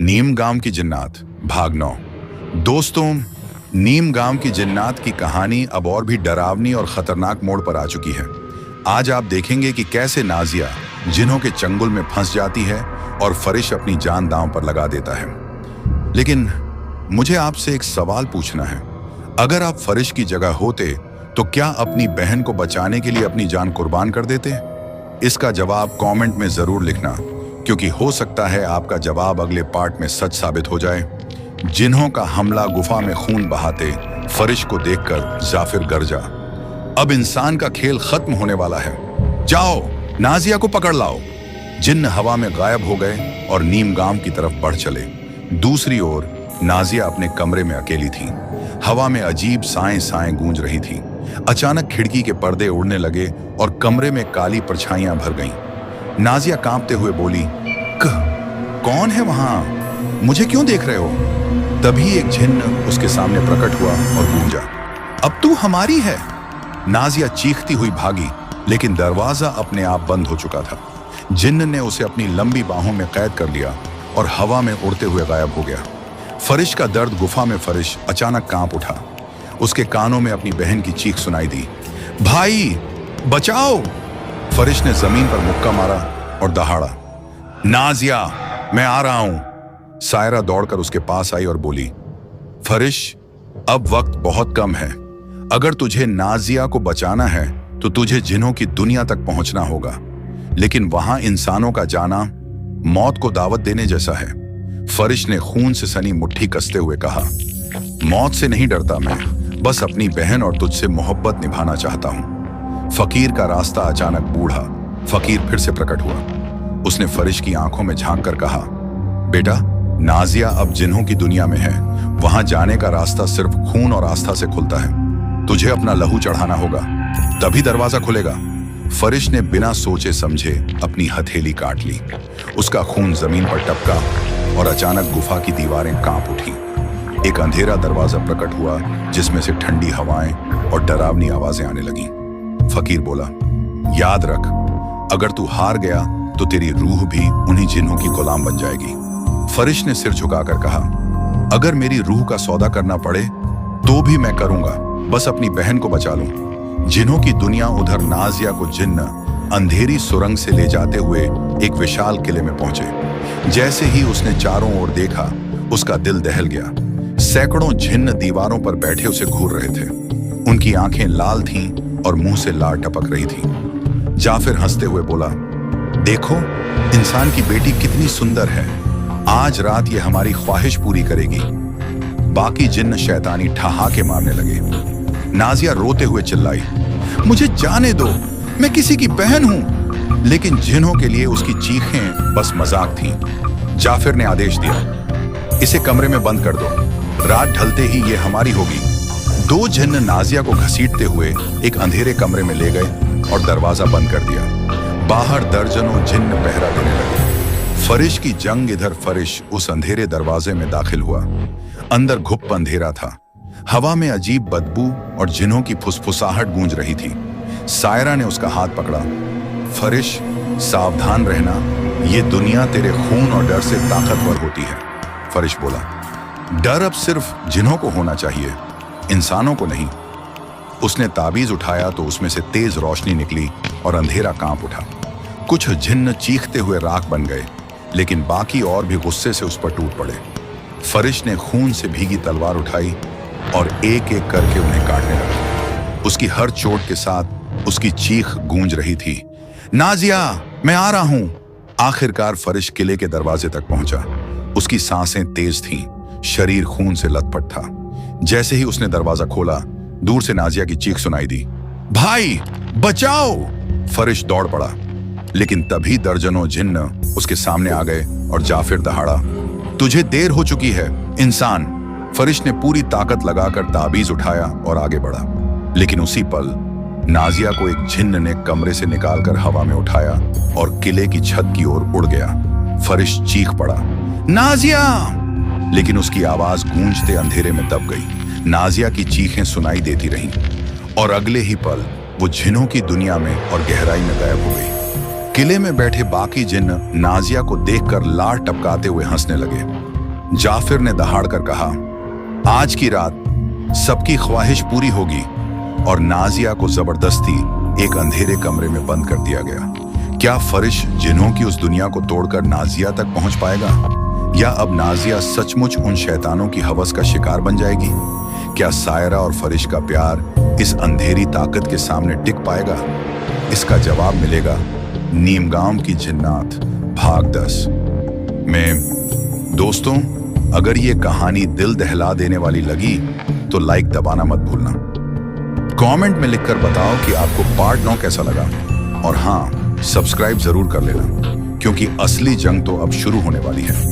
नीम गांव की जिन्नात भाग 9। दोस्तों, नीम गांव की जिन्नात की कहानी अब और भी डरावनी और खतरनाक मोड़ पर आ चुकी है। आज आप देखेंगे कि कैसे नाजिया जिन्हों के चंगुल में फंस जाती है और फरिश अपनी जान दांव पर लगा देता है। लेकिन मुझे आपसे एक सवाल पूछना है, अगर आप फरिश की जगह होते तो क्या अपनी बहन को बचाने के लिए अपनी जान कुर्बान कर देते? इसका जवाब कमेंट में जरूर लिखना, क्योंकि हो सकता है आपका जवाब अगले पार्ट में सच साबित हो जाए। जिन्हों का हमला गुफा में खून बहाते फरिश को देखकर जाफिर गरजा, अब इंसान का खेल खत्म होने वाला है, जाओ नाजिया को पकड़ लाओ। जिन्न हवा में गायब हो गए और नीम गांव की तरफ बढ़ चले। दूसरी ओर नाजिया अपने कमरे में अकेली थी। हवा में अजीब साएं साएं गूंज रही थी। अचानक खिड़की के पर्दे उड़ने लगे और कमरे में काली परछाइयां भर गईं। नाजिया कांपते हुए बोली, कौन है वहां? मुझे क्यों देख रहे हो? तभी एक जिन्न उसके सामने प्रकट हुआ और गूंजा, अब तू हमारी है। नाजिया चीखती हुई भागी, लेकिन दरवाजा अपने आप बंद हो चुका था। जिन्न ने उसे अपनी लंबी बाहों में कैद कर लिया और हवा में उड़ते हुए गायब हो गया। फरिश का दर्द गुफा में फरिश अचानक कांप उठा। उसके कानों में अपनी बहन की चीख सुनाई दी, भाई बचाओ! फरिश ने जमीन पर मुक्का मारा और दहाड़ा, नाजिया मैं आ रहा हूं। सायरा दौड़कर उसके पास आई और बोली, फरिश अब वक्त बहुत कम है। अगर तुझे नाजिया को बचाना है तो तुझे जिन्हों की दुनिया तक पहुंचना होगा, लेकिन वहां इंसानों का जाना मौत को दावत देने जैसा है। फरिश ने खून से सनी मुट्ठी कसते हुए कहा, मौत से नहीं डरता मैं, बस अपनी बहन और तुझसे मोहब्बत निभाना चाहता हूं। फकीर का रास्ता अचानक बूढ़ा। फकीर फिर से प्रकट हुआ। उसने फरिश की आंखों में झांक कर कहा, बेटा नाजिया अब जिन्हों की दुनिया में है, वहां जाने का रास्ता सिर्फ खून और आस्था से खुलता है। तुझे अपना लहू चढ़ाना होगा, तभी दरवाजा खुलेगा। फरिश ने बिना सोचे समझे अपनी हथेली काट ली। उसका खून जमीन पर टपका और अचानक गुफा की दीवारें कांप उठी। एक अंधेरा दरवाजा प्रकट हुआ, जिसमें से ठंडी हवाएं और डरावनी आवाजें आने लगीं। फकीर बोला, याद रख, अगर तू हार गया तो तेरी रूह भी उन्हीं जिन्हों की गुलाम बन जाएगी। फरिश ने सिर झुकाकर कहा, अगर मेरी रूह का सौदा करना पड़े तो भी मैं करूंगा, बस अपनी बहन को बचा लूं। जिन्हों की दुनिया उधर नाजिया को जिन्न अंधेरी सुरंग से ले जाते हुए एक विशाल किले में पहुंचे। जैसे ही उसने चारों ओर देखा, उसका दिल दहल गया। सैकड़ों जिन्न दीवारों पर बैठे उसे घूर रहे थे। उनकी आंखें लाल थीं और मुंह से लार टपक रही थी। जाफिर हंसते हुए बोला, देखो इंसान की बेटी कितनी सुंदर है, आज रात ये हमारी ख्वाहिश पूरी करेगी। बाकी जिन्न शैतानी ठहाके मारने लगे। नाजिया रोते हुए चिल्लाई, मुझे जाने दो, मैं किसी की बहन हूं। लेकिन जिन्हों के लिए उसकी चीखें बस मजाक थीं। जाफिर ने आदेश दिया, इसे कमरे में बंद कर दो, रात ढलते ही ये हमारी होगी। दो जिन्न नाजिया को घसीटते हुए एक अंधेरे कमरे में ले गए और दरवाजा बंद कर दिया। बाहर दर्जनों जिन्न पहरा देने लगे। फरिश की जंग इधर फरिश उस अंधेरे दरवाजे में दाखिल हुआ। अंदर घुप अंधेरा था। हवा में अजीब बदबू और जिन्हों की फुसफुसाहट गूंज रही थी। सायरा ने उसका हाथ पकड़ा, फरिश सावधान रहना, ये दुनिया तेरे खून और डर से ताकतवर होती है। फरिश बोला, डर अब सिर्फ जिन्हों को होना चाहिए, इंसानों को नहीं। उसने ताबीज उठाया तो उसमें से तेज रोशनी निकली और अंधेरा कांप उठा। कुछ जिन्न चीखते हुए राख बन गए, लेकिन बाकी और भी गुस्से से उस पर टूट पड़े। फरिश ने खून से भीगी तलवार उठाई और एक एक करके उन्हें काटने लगा। उसकी हर चोट के साथ उसकी चीख गूंज रही थी, नाजिया मैं आ रहा हूं। आखिरकार फरिश किले के दरवाजे तक पहुंचा। उसकी सांसें तेज थीं, शरीर खून से लथपथ था। जैसे ही उसने दरवाजा खोला, दूर से नाजिया की चीख सुनाई दी, भाई बचाओ! फरिश दौड़ पड़ा, लेकिन तभी दर्जनों जिन्न उसके सामने आ गए और जाफिर दहाड़ा, तुझे देर हो चुकी है इंसान। फरिश ने पूरी ताकत लगाकर ताबीज उठाया और आगे बढ़ा, लेकिन उसी पल नाजिया को एक जिन्न ने कमरे से निकालकर हवा में उठाया और किले की छत की ओर उड़ गया। फरिश चीख पड़ा, नाजिया! लेकिन उसकी आवाज गूंजते अंधेरे में दब गई। नाजिया की चीखें सुनाई देती रहीं और अगले ही पल वो जिन्हों की दुनिया में और गहराई में गायब हो गई। किले में बैठे बाकी जिन्न नाजिया को देखकर लार टपकाते हुए हंसने लगे। जाफिर ने दहाड़ कर कहा, आज की रात सबकी ख्वाहिश पूरी होगी। और नाजिया को जबरदस्ती एक अंधेरे कमरे में बंद कर दिया गया। क्या फरिश जिन्हों की उस दुनिया को तोड़कर नाजिया तक पहुंच पाएगा, या अब नाजिया सचमुच उन शैतानों की हवस का शिकार बन जाएगी? क्या सायरा और फरिश का प्यार इस अंधेरी ताकत के सामने टिक पाएगा? इसका जवाब मिलेगा नीमगांव की जिन्नात भाग 10 में। दोस्तों, अगर ये कहानी दिल दहला देने वाली लगी तो लाइक दबाना मत भूलना। कमेंट में लिखकर बताओ कि आपको पार्ट 9 कैसा लगा। और हाँ, सब्सक्राइब जरूर कर लेना, क्योंकि असली जंग तो अब शुरू होने वाली है।